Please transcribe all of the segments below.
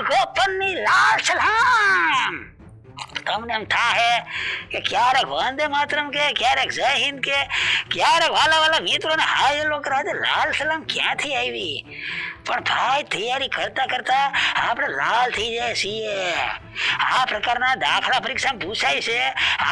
ગોપનની લાલ સલામ. તમને એમ થાય કે ક્યારેક વંદે માતરમ કે ક્યારેક જય હિન્દ કે ક્યારેક વાલા વાલા મિત્રોને હાય હેલો કરાવે લાલ સલામ ક્યાંથી આવી? પણ ભાઈ તૈયારી કરતા કરતા આપણે લાલ થઈ જાય છીએ. આ પ્રકારના દાખલા પરીક્ષામાં પૂછાય છે,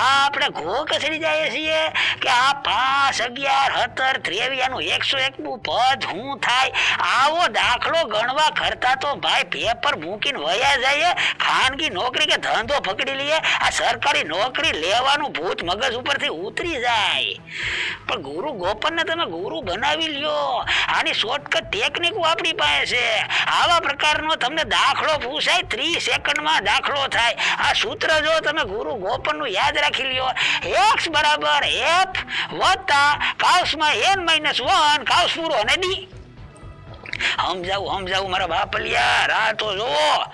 આપણે ઘો કસડી જાય છીએ કે આ 5, 11, 17, 23 101 પદ શું થાય? આવો દાખલો ગણવા કરતા તો ભાઈ પેપર મૂકીને વયા જાય, ખાનગી નોકરી કે ધંધો પકડી લઈએ. આ સરકારી નોકરી લેવાનું ભૂત મગજ ઉપરથી ઉતરી જાય. પણ ગુરુ ગોપનને તમે ગુરુ બનાવી લ્યો. આની શોર્ટકટ ટેકનિક આપણી પાસે છે. આવા પ્રકારનો તમને દાખલો પૂછાય 30 સેકન્ડમાં દાખલો થાય. આ સૂત્ર જો તમે ગુરુ ગોપનનું યાદ રાખી લ્યો, x બરાબર f વત્તા કાઉસમાં n-1 કાઉસ પૂરો અને d. સમજાવું મારા બાપલિયા, રાહ તો જોવો.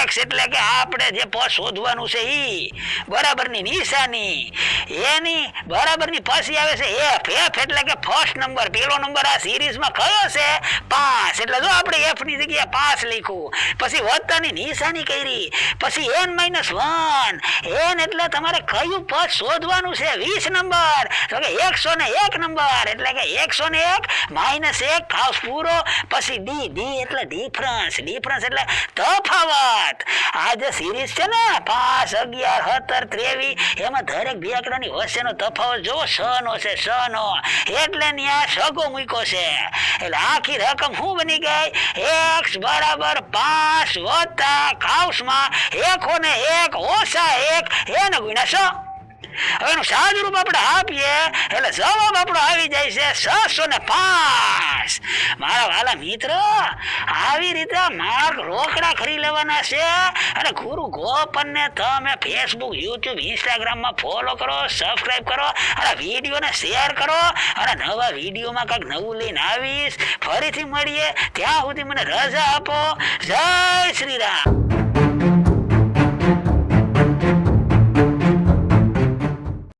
એક્સ એટલે કે આપણે જે પદ શોધવાનું છે ઈ બરાબરની નિશાની, એની બરાબરની પછી આવે છે એફ. એફ એટલે કે ફર્સ્ટ નંબર, પેલો નંબર આ સિરીઝમાં કયો છે? 5. એટલે જો આપણે એફ ની જગ્યાએ 5 લખ્યું. પછી વત્તાની નિશાની કરી, પછી n-1. n એટલે તમારે કયું પદ શોધવાનું છે? 20 નંબર. તો કે 101 નંબર એટલે કે 101 -1 કાઉસ પૂરો. પછી ડી. ડી એટલે ડિફરન્સ. ડિફરન્સ એટલે તફાવત. આ જે સિરીઝ છે ને 5, 11, 17, 23 એમાં દરેક બે આંકડાની વચ્ચેનો તફાવત જોવો સનો છે, સનો. એટલે ત્યાં સગો મૂક્યો છે. એટલે આખી રકમ શું બની ગઈ? x બરાબર 5 વત્તા કાઉસમાં 1 ઓછા 1 n ગુણ્યા 6. હવે એનું સાદું રૂપ આપણે આપીએ એટલે જવાબ આપણો આવી જાય છે 605. મારા વાલા મિત્ર, આવી રીતે માર્ક રોકડા કરી લેવાના છે. અને ગુરુ ગોપનને તમે ફેસબુક, યુટ્યુબ, ઇન્સ્ટાગ્રામમાં ફોલો કરો, સબસ્ક્રાઇબ કરો અને વિડીયોને શેર કરો. અને નવા વિડીયોમાં કંઈક નવું લઈને આવીશ. ફરીથી મળીએ, ત્યાં સુધી મને રજા આપો. જય શ્રી રામ.